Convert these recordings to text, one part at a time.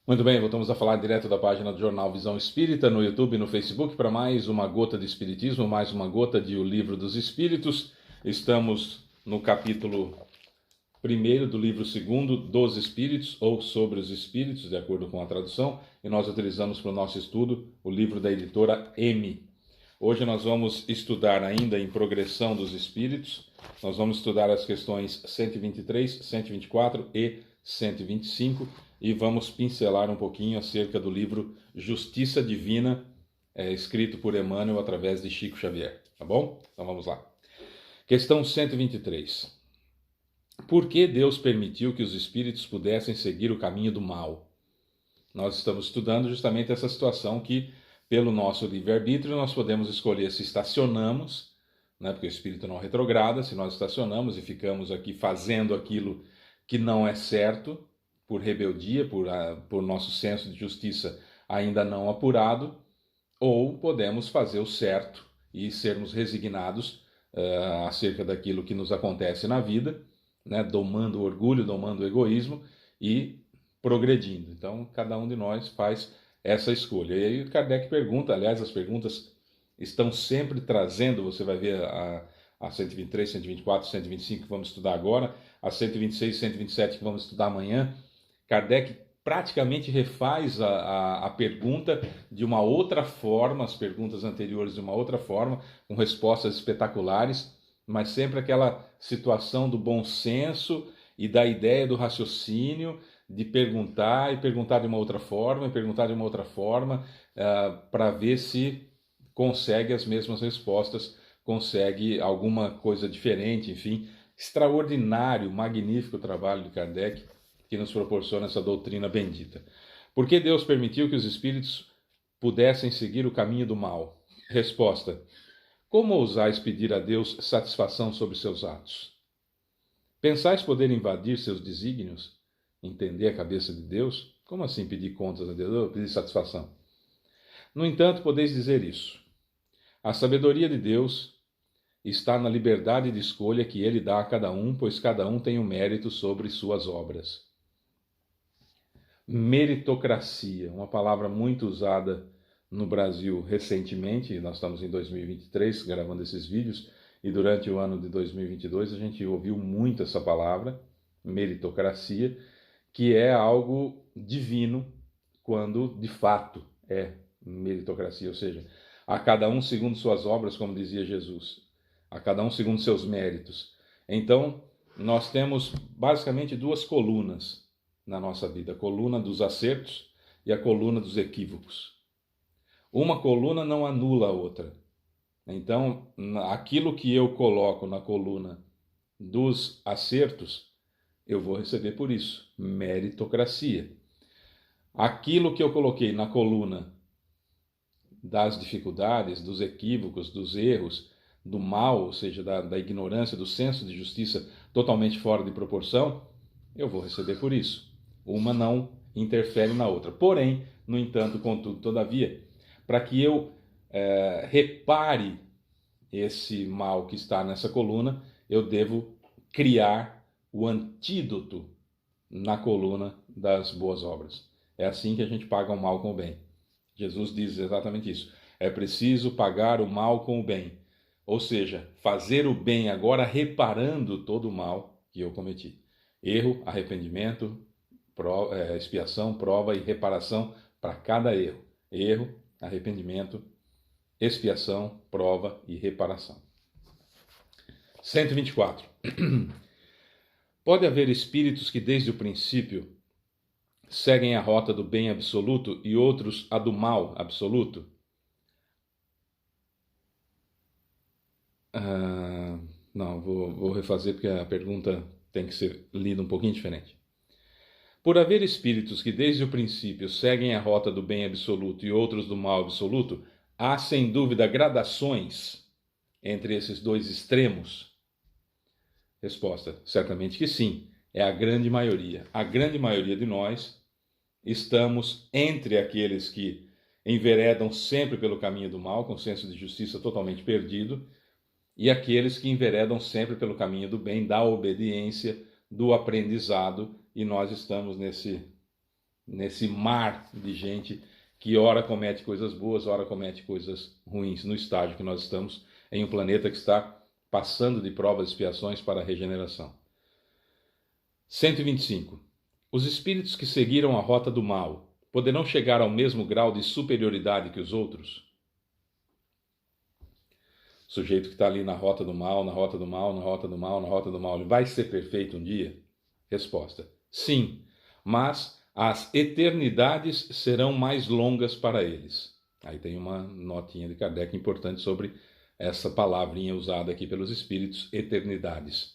Muito bem, voltamos a falar direto da página do Jornal Visão Espírita, no YouTube e no Facebook, para mais uma gota de Espiritismo, mais uma gota de O Livro dos Espíritos. Estamos no capítulo 1º do livro 2º dos Espíritos, ou sobre os Espíritos, de acordo com a tradução, e nós utilizamos para o nosso estudo o livro da editora M. Hoje nós vamos estudar ainda em Progressão dos Espíritos, nós vamos estudar as questões 123, 124 e 125 e vamos pincelar um pouquinho acerca do livro Justiça Divina, escrito por Emmanuel através de Chico Xavier, tá bom? Então vamos lá. Questão 123. Por que Deus permitiu que os espíritos pudessem seguir o caminho do mal? Nós estamos estudando justamente essa situação que, pelo nosso livre-arbítrio, nós podemos escolher se estacionamos, né, porque o espírito não retrograda, se nós estacionamos e ficamos aqui fazendo aquilo que não é certo, por rebeldia, por nosso senso de justiça ainda não apurado, ou podemos fazer o certo e sermos resignados acerca daquilo que nos acontece na vida, né, domando o orgulho, domando o egoísmo e progredindo. Então, cada um de nós faz essa escolha. E aí Kardec pergunta, aliás, as perguntas estão sempre trazendo, você vai ver a 123, 124, 125 que vamos estudar agora, a 126 e 127 que vamos estudar amanhã. Kardec praticamente refaz a pergunta de uma outra forma, as perguntas anteriores de uma outra forma, com respostas espetaculares, mas sempre aquela situação do bom senso e da ideia do raciocínio, de perguntar e perguntar de uma outra forma, e perguntar de uma outra forma, para ver se consegue as mesmas respostas, consegue alguma coisa diferente, enfim. Extraordinário, magnífico trabalho de Kardec, que nos proporciona essa doutrina bendita. Por que Deus permitiu que os espíritos pudessem seguir o caminho do mal? Resposta: como ousais pedir a Deus satisfação sobre seus atos? Pensais poder invadir seus desígnios? Entender a cabeça de Deus? Como assim pedir contas a Deus? Pedir satisfação? No entanto, podeis dizer isso. A sabedoria de Deus está na liberdade de escolha que Ele dá a cada um, pois cada um tem o mérito sobre suas obras. Meritocracia, uma palavra muito usada no Brasil recentemente, nós estamos em 2023 gravando esses vídeos, e durante o ano de 2022 a gente ouviu muito essa palavra, meritocracia, que é algo divino quando de fato é meritocracia, ou seja, a cada um segundo suas obras, como dizia Jesus, a cada um segundo seus méritos. Então, nós temos basicamente duas colunas na nossa vida, a coluna dos acertos e a coluna dos equívocos. Uma coluna não anula a outra. Então, aquilo que eu coloco na coluna dos acertos, eu vou receber por isso, meritocracia. Aquilo que eu coloquei na coluna das dificuldades, dos equívocos, dos erros, do mal, ou seja, da ignorância, do senso de justiça totalmente fora de proporção, eu vou receber por isso. Uma não interfere na outra. Porém, no entanto, contudo, todavia, para que eu repare esse mal que está nessa coluna, eu devo criar o antídoto na coluna das boas obras. É assim que a gente paga o mal com o bem. Jesus diz exatamente isso. É preciso pagar o mal com o bem. Ou seja, fazer o bem agora reparando todo o mal que eu cometi. Erro, arrependimento, expiação, prova e reparação para cada erro. Erro, arrependimento, expiação, prova e reparação. 124. Pode haver espíritos que desde o princípio seguem a rota do bem absoluto e outros a do mal absoluto? Não, vou refazer porque a pergunta tem que ser lida um pouquinho diferente. Por haver espíritos que desde o princípio seguem a rota do bem absoluto e outros do mal absoluto, há sem dúvida gradações entre esses dois extremos? Resposta: certamente que sim. É a grande maioria. A grande maioria de nós estamos entre aqueles que enveredam sempre pelo caminho do mal, com senso de justiça totalmente perdido, e aqueles que enveredam sempre pelo caminho do bem, da obediência, do aprendizado, e nós estamos nesse mar de gente que ora comete coisas boas, ora comete coisas ruins, no estágio que nós estamos, em um planeta que está passando de provas e expiações para a regeneração. 125. Os espíritos que seguiram a rota do mal poderão chegar ao mesmo grau de superioridade que os outros? O sujeito que está ali na rota do mal, na rota do mal, na rota do mal, na rota do mal, ele vai ser perfeito um dia? Resposta: sim, mas as eternidades serão mais longas para eles. Aí tem uma notinha de Kardec importante sobre essa palavrinha usada aqui pelos espíritos, eternidades.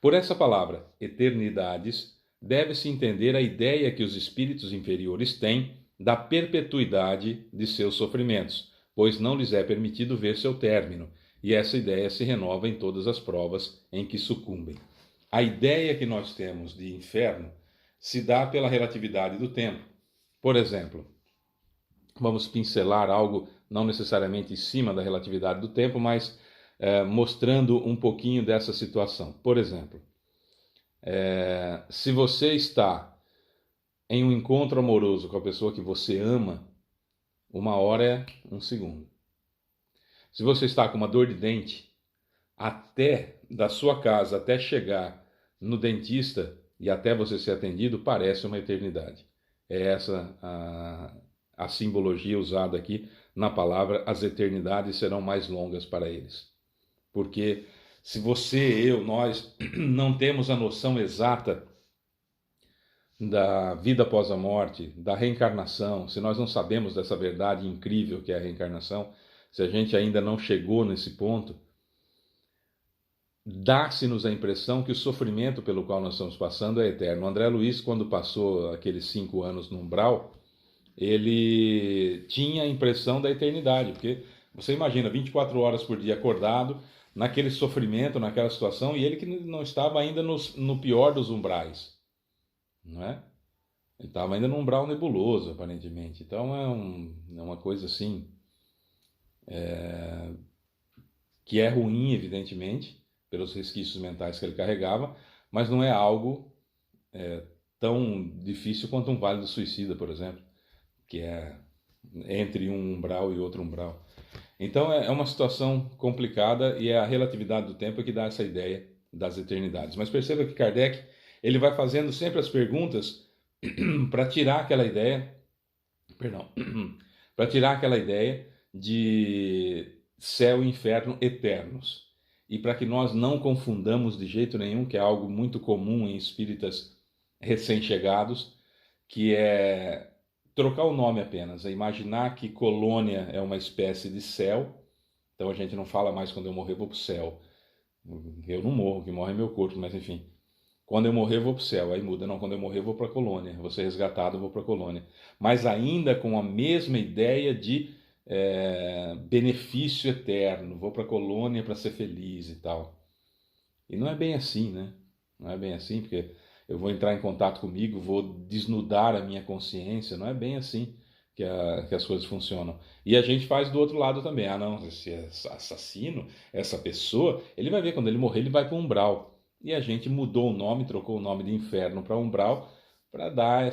Por essa palavra, eternidades, deve-se entender a ideia que os espíritos inferiores têm da perpetuidade de seus sofrimentos, pois não lhes é permitido ver seu término, e essa ideia se renova em todas as provas em que sucumbem. A ideia que nós temos de inferno se dá pela relatividade do tempo. Por exemplo, vamos pincelar algo não necessariamente em cima da relatividade do tempo, mas mostrando um pouquinho dessa situação. Por exemplo, se você está em um encontro amoroso com a pessoa que você ama, 1 hora é 1 segundo. Se você está com uma dor de dente, até da sua casa, até chegar no dentista e até você ser atendido, parece uma eternidade. É essa a simbologia usada aqui na palavra: as eternidades serão mais longas para eles. Porque se você, eu, nós não temos a noção exata da vida após a morte, da reencarnação, se nós não sabemos dessa verdade incrível que é a reencarnação, se a gente ainda não chegou nesse ponto, dá-se-nos a impressão que o sofrimento pelo qual nós estamos passando é eterno. O André Luiz, quando passou aqueles 5 anos no umbral, ele tinha a impressão da eternidade, porque você imagina 24 horas por dia acordado, naquele sofrimento, naquela situação, e ele que não estava ainda no pior dos umbrais, não é? Ele estava ainda num umbral nebuloso, aparentemente. Então é uma coisa assim, que é ruim, evidentemente, pelos resquícios mentais que ele carregava, mas não é algo tão difícil quanto um Vale do Suicida, por exemplo, que é entre um umbral e outro umbral. Então é uma situação complicada e é a relatividade do tempo que dá essa ideia das eternidades. Mas perceba que Kardec ele vai fazendo sempre as perguntas para tirar aquela ideia, para tirar aquela ideia de céu e inferno eternos. E para que nós não confundamos de jeito nenhum, que é algo muito comum em espíritas recém-chegados, que é trocar o nome apenas, é imaginar que colônia é uma espécie de céu. Então a gente não fala mais quando eu morrer vou para o céu. Eu não morro, que morre é meu corpo, mas enfim. Quando eu morrer vou para o céu, aí muda. Não, quando eu morrer vou para a colônia, vou ser resgatado, vou para a colônia. Mas ainda com a mesma ideia de benefício eterno, vou para a colônia para ser feliz e tal. E não é bem assim, né? Não é bem assim, porque eu vou entrar em contato comigo, vou desnudar a minha consciência, não é bem assim que as coisas funcionam. E a gente faz do outro lado também. Ah, não, esse assassino, essa pessoa, ele vai ver, quando ele morrer, ele vai para o umbral. E a gente mudou o nome, trocou o nome de inferno para umbral, para dar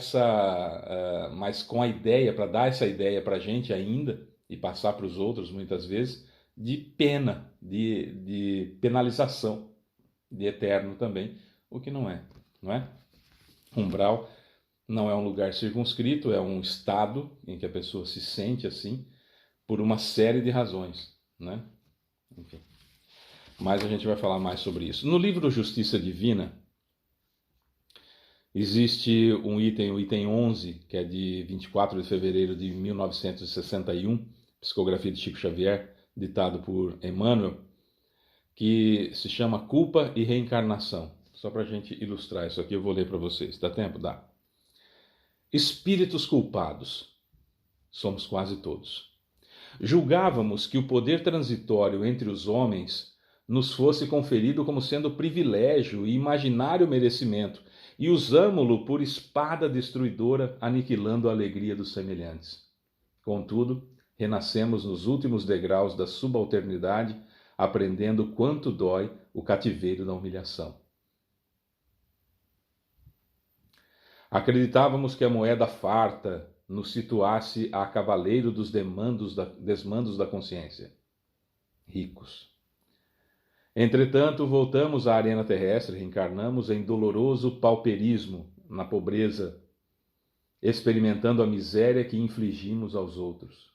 mas com a ideia, para dar essa ideia para a gente ainda, e passar para os outros muitas vezes, de pena, de penalização, de eterno também, o que não é. Não é? Umbral não é um lugar circunscrito, é um estado em que a pessoa se sente assim por uma série de razões, né? Enfim. Mas a gente vai falar mais sobre isso. No livro Justiça Divina, existe um item, o item 11, que é de 24 de fevereiro de 1961, psicografia de Chico Xavier, ditado por Emmanuel, que se chama Culpa e Reencarnação. Só para a gente ilustrar isso aqui, eu vou ler para vocês. Dá tempo? Dá. Espíritos culpados. Somos quase todos. Julgávamos que o poder transitório entre os homens nos fosse conferido como sendo privilégio e imaginário merecimento, e usámo-lo por espada destruidora, aniquilando a alegria dos semelhantes. Contudo, renascemos nos últimos degraus da subalternidade, aprendendo quanto dói o cativeiro da humilhação. Acreditávamos que a moeda farta nos situasse a cavaleiro dos desmandos da consciência. Ricos. Entretanto, voltamos à arena terrestre, reencarnamos em doloroso pauperismo, na pobreza, experimentando a miséria que infligimos aos outros.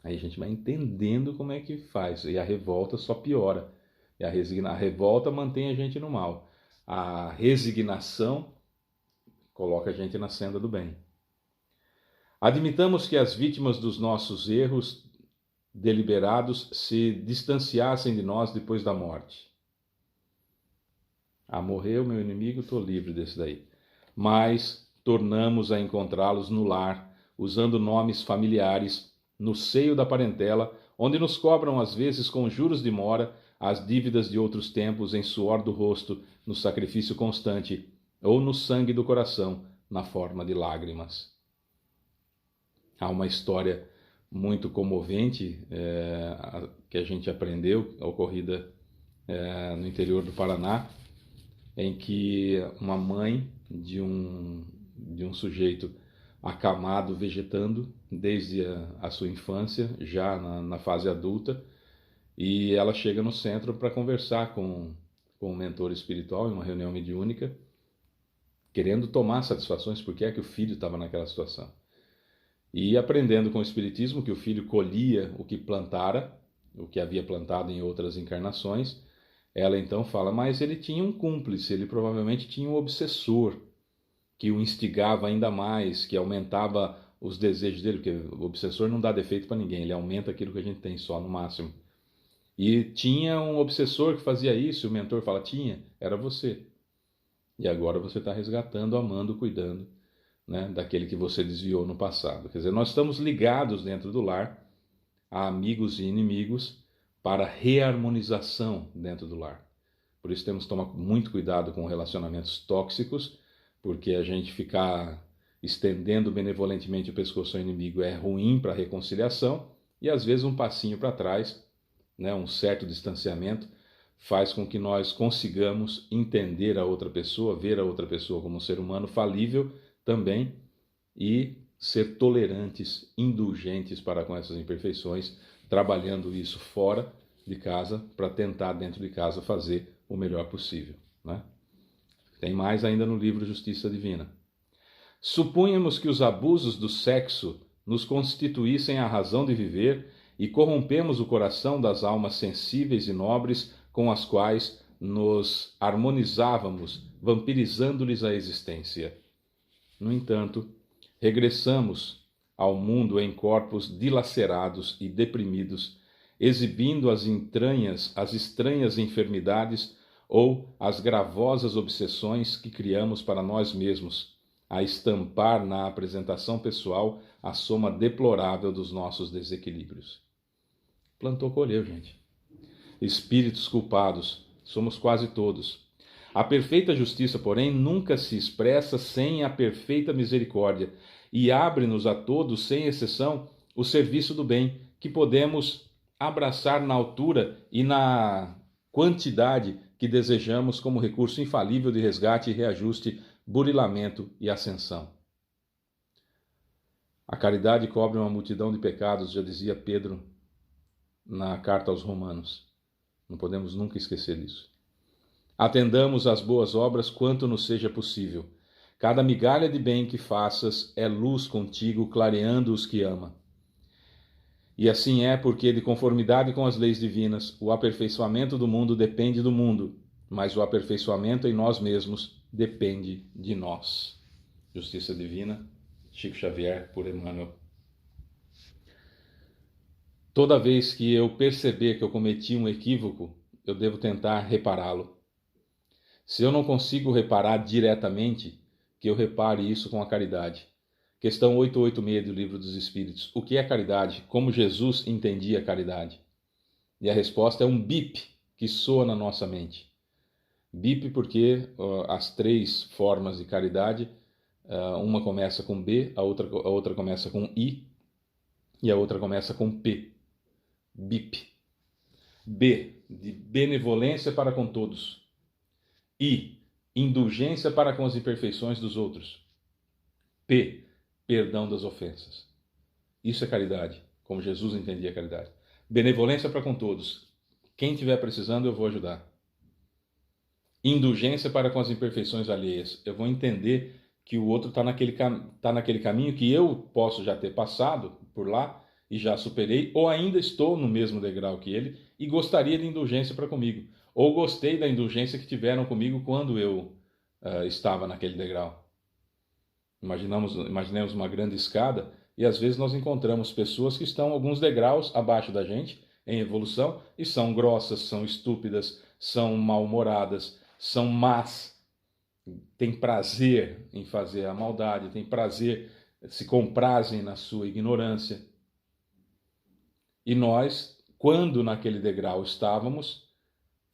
Aí a gente vai entendendo como é que faz, e a revolta só piora. E a revolta mantém a gente no mal. A resignação coloca a gente na senda do bem. Admitamos que as vítimas dos nossos erros deliberados se distanciassem de nós depois da morte. Morreu meu inimigo, estou livre desse daí. Mas tornamos a encontrá-los no lar, usando nomes familiares, no seio da parentela, onde nos cobram às vezes com juros de mora as dívidas de outros tempos em suor do rosto, no sacrifício constante, ou no sangue do coração, na forma de lágrimas. Há uma história muito comovente que a gente aprendeu, ocorrida no interior do Paraná, em que uma mãe de um sujeito acamado, vegetando desde a sua infância, já na fase adulta, e ela chega no centro para conversar com um mentor espiritual em uma reunião mediúnica, querendo tomar satisfações porque é que o filho estava naquela situação. E aprendendo com o Espiritismo que o filho colhia o que plantara, o que havia plantado em outras encarnações, ela então fala, mas ele tinha um cúmplice, ele provavelmente tinha um obsessor, que o instigava ainda mais, que aumentava os desejos dele, porque o obsessor não dá defeito para ninguém, ele aumenta aquilo que a gente tem só no máximo. E tinha um obsessor que fazia isso, e o mentor fala, tinha, era você. E agora você está resgatando, amando, cuidando, né, daquele que você desviou no passado. Quer dizer, nós estamos ligados dentro do lar a amigos e inimigos para reharmonização dentro do lar. Por isso temos que tomar muito cuidado com relacionamentos tóxicos, porque a gente ficar estendendo benevolentemente o pescoço ao inimigo é ruim para a reconciliação, e às vezes um passinho para trás, né, um certo distanciamento, faz com que nós consigamos entender a outra pessoa, ver a outra pessoa como um ser humano falível também, e ser tolerantes, indulgentes para com essas imperfeições, trabalhando isso fora de casa para tentar dentro de casa fazer o melhor possível, né? Tem mais ainda no livro Justiça Divina. Supunhamos que os abusos do sexo nos constituíssem a razão de viver e corrompemos o coração das almas sensíveis e nobres com as quais nos harmonizávamos, vampirizando-lhes a existência. No entanto, regressamos ao mundo em corpos dilacerados e deprimidos, exibindo as estranhas enfermidades ou as gravosas obsessões que criamos para nós mesmos, a estampar na apresentação pessoal a soma deplorável dos nossos desequilíbrios. Plantou, colheu, gente. Espíritos culpados, somos quase todos. A perfeita justiça, porém, nunca se expressa sem a perfeita misericórdia e abre-nos a todos, sem exceção, o serviço do bem, que podemos abraçar na altura e na quantidade que desejamos como recurso infalível de resgate e reajuste, burilamento e ascensão. A caridade cobre uma multidão de pecados, já dizia Pedro na carta aos Romanos. Não podemos nunca esquecer disso. Atendamos às boas obras quanto nos seja possível. Cada migalha de bem que faças é luz contigo, clareando os que ama. E assim é porque, de conformidade com as leis divinas, o aperfeiçoamento do mundo depende do mundo, mas o aperfeiçoamento em nós mesmos depende de nós. Justiça Divina, Chico Xavier, por Emmanuel. Toda vez que eu perceber que eu cometi um equívoco, eu devo tentar repará-lo. Se eu não consigo reparar diretamente, que eu repare isso com a caridade. Questão 886 do Livro dos Espíritos. O que é caridade? Como Jesus entendia a caridade? E a resposta é um bip que soa na nossa mente. Bip porque as três formas de caridade, uma começa com B, a outra começa com I e a outra começa com P. Bip. B, de benevolência para com todos. I, indulgência para com as imperfeições dos outros. P, perdão das ofensas. Isso é caridade, como Jesus entendia a caridade. Benevolência para com todos. Quem estiver precisando, eu vou ajudar. Indulgência para com as imperfeições alheias. Eu vou entender que o outro está naquele caminho que eu posso já ter passado por lá e já superei, ou ainda estou no mesmo degrau que ele e gostaria de indulgência para comigo. Ou gostei da indulgência que tiveram comigo quando eu estava naquele degrau. Imaginemos uma grande escada e às vezes nós encontramos pessoas que estão alguns degraus abaixo da gente em evolução e são grossas, são estúpidas, são mal-humoradas, são más, têm prazer em fazer a maldade, têm prazer, se comprazem na sua ignorância. E nós, quando naquele degrau estávamos,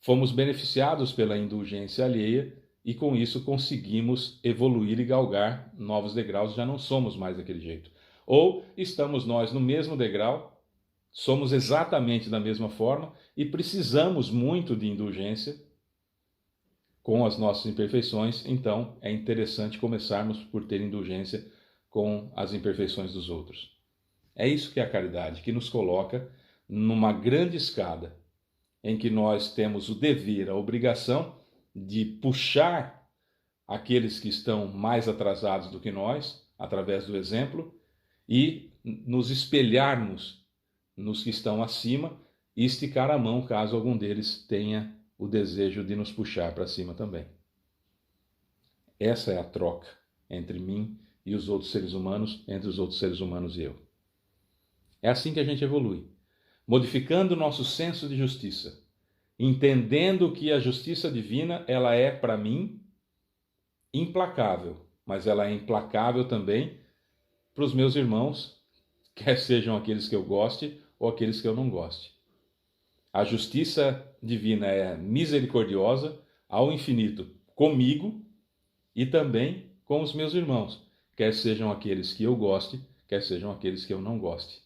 fomos beneficiados pela indulgência alheia e com isso conseguimos evoluir e galgar novos degraus, já não somos mais daquele jeito. Ou estamos nós no mesmo degrau, somos exatamente da mesma forma e precisamos muito de indulgência com as nossas imperfeições, então é interessante começarmos por ter indulgência com as imperfeições dos outros. É isso que é a caridade, que nos coloca numa grande escada, em que nós temos o dever, a obrigação de puxar aqueles que estão mais atrasados do que nós, através do exemplo, e nos espelharmos nos que estão acima e esticar a mão caso algum deles tenha o desejo de nos puxar para cima também. Essa é a troca entre mim e os outros seres humanos, entre os outros seres humanos e eu. É assim que a gente evolui, modificando o nosso senso de justiça, entendendo que a justiça divina, ela é, para mim, implacável, mas ela é implacável também para os meus irmãos, quer sejam aqueles que eu goste ou aqueles que eu não goste. A justiça divina é misericordiosa ao infinito comigo e também com os meus irmãos, quer sejam aqueles que eu goste, quer sejam aqueles que eu não goste.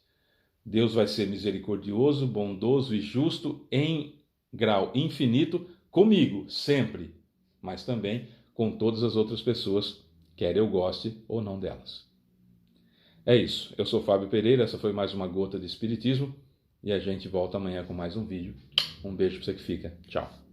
Deus vai ser misericordioso, bondoso e justo em grau infinito comigo, sempre, mas também com todas as outras pessoas, quer eu goste ou não delas. É isso. Eu sou Fábio Pereira, essa foi mais uma Gota de Espiritismo e a gente volta amanhã com mais um vídeo. Um beijo para você que fica. Tchau.